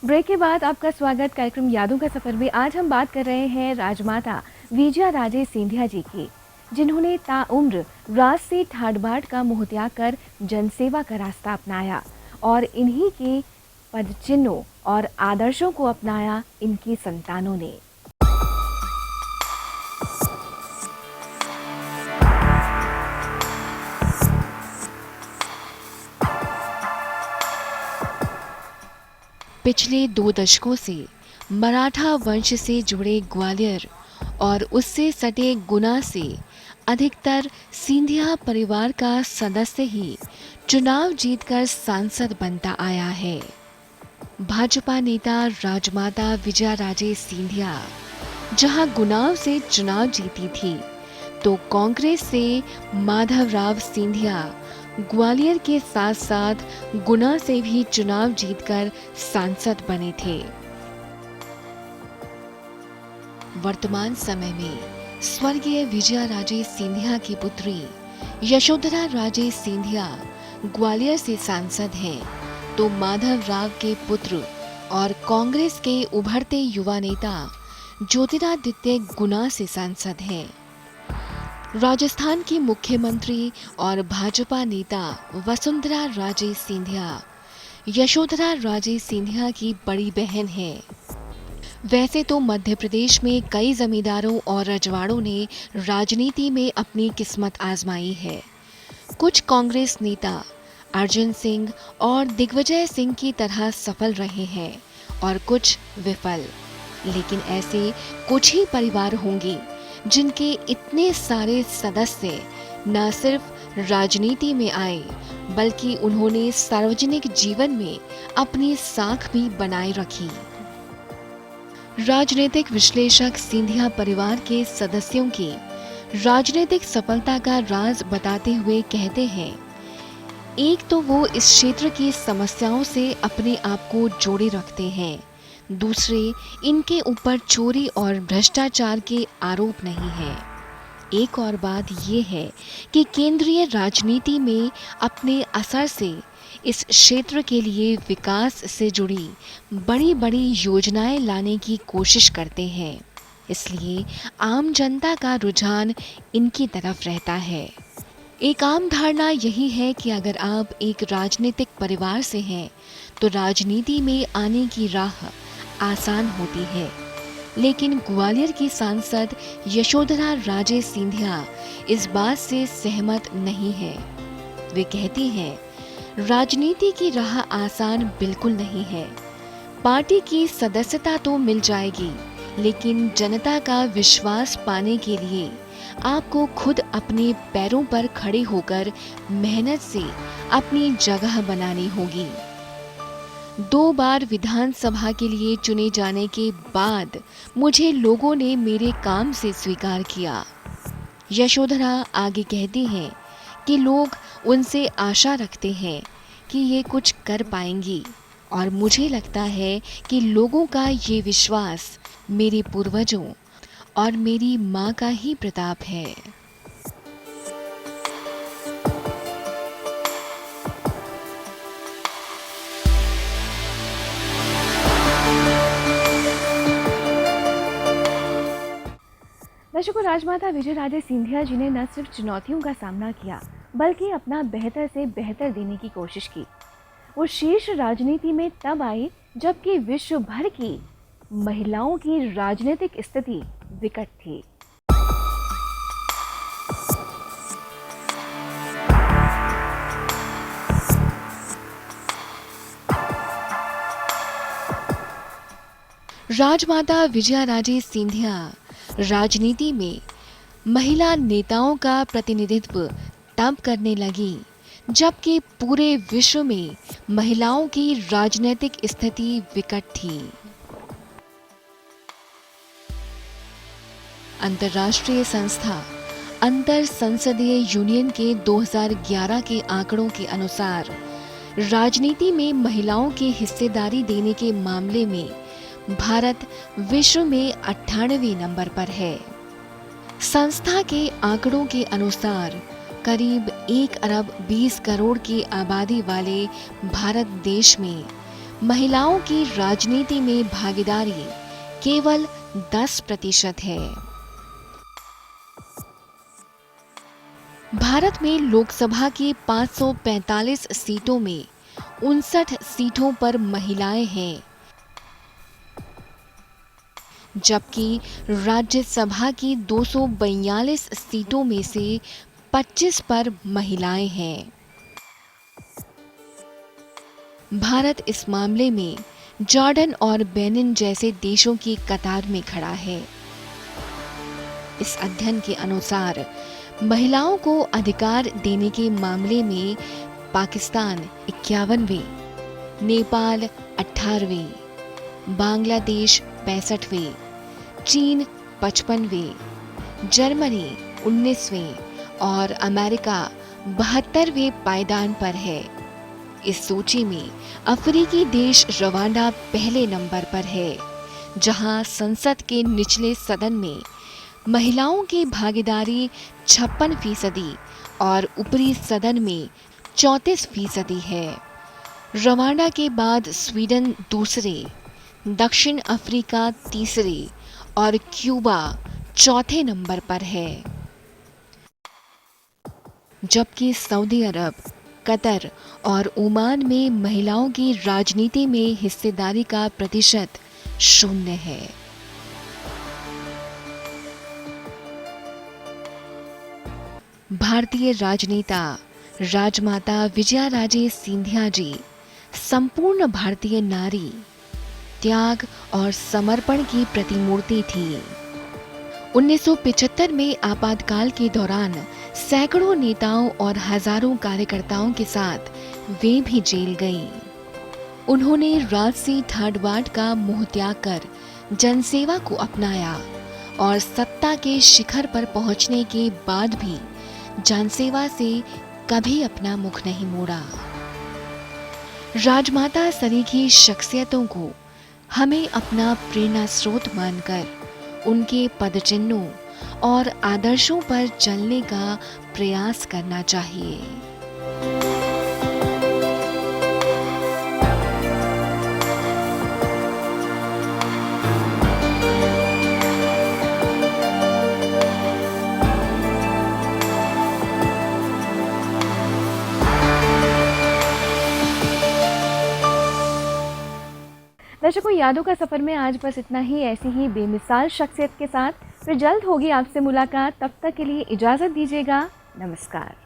Break के बाद आपका स्वागत कार्यक्रम यादों का सफर में। आज हम बात कर रहे हैं राजमाता विजया राजे सिंधिया जी की, जिन्होंने ताउम्र राज से ठाट बाट का मुंह त्याग कर जनसेवा का रास्ता अपनाया और इन्हीं के पद चिन्हों और आदर्शों को अपनाया इनकी संतानों ने। पिछले 2 दशकों से मराठा वंश से जुड़े ग्वालियर और उससे सटे गुना से अधिकतर सिंधिया परिवार का सदस्य ही चुनाव जीतकर सांसद बनता आया है। भाजपा नेता राजमाता विजया राजे सिंधिया जहां गुनाव से चुनाव जीती थी, तो कांग्रेस से माधवराव सिंधिया ग्वालियर के साथ साथ गुना से भी चुनाव जीतकर सांसद बने थे। वर्तमान समय में स्वर्गीय विजया राजे सिंधिया की पुत्री यशोधरा राजे सिंधिया ग्वालियर से सांसद हैं, तो माधवराव के पुत्र और कांग्रेस के उभरते युवा नेता ज्योतिरादित्य गुना से सांसद हैं। राजस्थान की मुख्यमंत्री और भाजपा नेता वसुंधरा राजे सिंधिया यशोधरा राजे सिंधिया की बड़ी बहन है। वैसे तो मध्य प्रदेश में कई जमींदारों और रजवाड़ों ने राजनीति में अपनी किस्मत आजमाई है। कुछ कांग्रेस नेता अर्जुन सिंह और दिग्विजय सिंह की तरह सफल रहे हैं और कुछ विफल, लेकिन ऐसे कुछ ही परिवार होंगे जिनके इतने सारे सदस्य न सिर्फ राजनीति में आए, बल्कि उन्होंने सार्वजनिक जीवन में अपनी साख भी बनाए रखी। राजनीतिक विश्लेषक सिंधिया परिवार के सदस्यों की राजनीतिक सफलता का राज बताते हुए कहते हैं, एक तो वो इस क्षेत्र की समस्याओं से अपने आप को जोड़े रखते हैं, दूसरे इनके ऊपर चोरी और भ्रष्टाचार के आरोप नहीं है। एक और बात ये है कि केंद्रीय राजनीति में अपने असर से इस क्षेत्र के लिए विकास से जुड़ी बड़ी बड़ी योजनाएं लाने की कोशिश करते हैं, इसलिए आम जनता का रुझान इनकी तरफ रहता है। एक आम धारणा यही है कि अगर आप एक राजनीतिक परिवार से हैं तो राजनीति में आने की राह आसान होती है, लेकिन ग्वालियर की सांसद यशोधरा राजे सिंधिया इस बात से सहमत नहीं है। वे कहती हैं, राजनीति की राह आसान बिल्कुल नहीं है। पार्टी की सदस्यता तो मिल जाएगी, लेकिन जनता का विश्वास पाने के लिए आपको खुद अपने पैरों पर खड़े होकर मेहनत से अपनी जगह बनानी होगी। 2 बार विधानसभा के लिए चुने जाने के बाद मुझे लोगों ने मेरे काम से स्वीकार किया। यशोधरा आगे कहती हैं कि लोग उनसे आशा रखते हैं कि ये कुछ कर पाएंगी, और मुझे लगता है कि लोगों का ये विश्वास मेरे पूर्वजों और मेरी माँ का ही प्रताप है। दर्शकों, राजमाता विजय राजे सिंधिया जी ने न सिर्फ चुनौतियों का सामना किया, बल्कि अपना बेहतर से बेहतर देने की कोशिश की। वो शीर्ष राजनीति में तब आई जबकि विश्व भर की महिलाओं की राजनीतिक स्थिति विकट थी। राजमाता विजया राजे सिंधिया राजनीति में महिला नेताओं का प्रतिनिधित्व तब करने लगी जबकि पूरे विश्व में महिलाओं की राजनीतिक स्थिति विकट थी। अंतर्राष्ट्रीय संस्था अंतर संसदीय यूनियन के 2011 के आंकड़ों के अनुसार राजनीति में महिलाओं की हिस्सेदारी देने के मामले में भारत विश्व में 98वें नंबर पर है। संस्था के आंकड़ों के अनुसार करीब 1 अरब 20 करोड़ की आबादी वाले भारत देश में महिलाओं की राजनीति में भागीदारी केवल 10% है। भारत में लोकसभा की 545 सीटों में 59 सीटों पर महिलाएं हैं, जबकि राज्यसभा की 242 सीटों में से 25 पर महिलाएं हैं। भारत इस मामले में जॉर्डन और बेनिन जैसे देशों की कतार में खड़ा है। इस अध्ययन के अनुसार महिलाओं को अधिकार देने के मामले में पाकिस्तान 51वें, नेपाल 18वें, बांग्लादेश 65वें, चीन 55वें, जर्मनी 19वें और अमेरिका 72वें पायदान पर है। इस सूची में अफ्रीकी देश रवांडा पहले नंबर पर है, जहां संसद के निचले सदन में महिलाओं की भागीदारी 56% और ऊपरी सदन में 34% है। रवांडा के बाद स्वीडन दूसरे, दक्षिण अफ्रीका तीसरे और क्यूबा चौथे नंबर पर है, जबकि सऊदी अरब, कतर और ओमान में महिलाओं की राजनीति में हिस्सेदारी का प्रतिशत 0 है। भारतीय राजनेता राजमाता विजयाराजे सिंधिया जी संपूर्ण भारतीय नारी, त्याग और समर्पण की प्रतिमूर्ति थी। 1975 में आपातकाल के दौरान सैकड़ों नेताओं और हजारों कार्यकर्ताओं के साथ वे भी जेल गईं। उन्होंने राजसी ठाट-बाट का मोह त्याग कर जनसेवा को अपनाया और सत्ता के शिखर पर पहुंचने के बाद भी जनसेवा से कभी अपना मुख नहीं मोड़ा। राजमाता सरीखी शख्सियतों को हमें अपना प्रेरणा स्रोत मानकर उनके पदचिन्हों और आदर्शों पर चलने का प्रयास करना चाहिए। दर्शकों, यादों का सफर में आज बस इतना ही। ऐसी ही बेमिसाल शख्सियत के साथ फिर जल्द होगी आपसे मुलाकात। तब तक के लिए इजाजत दीजिएगा। नमस्कार।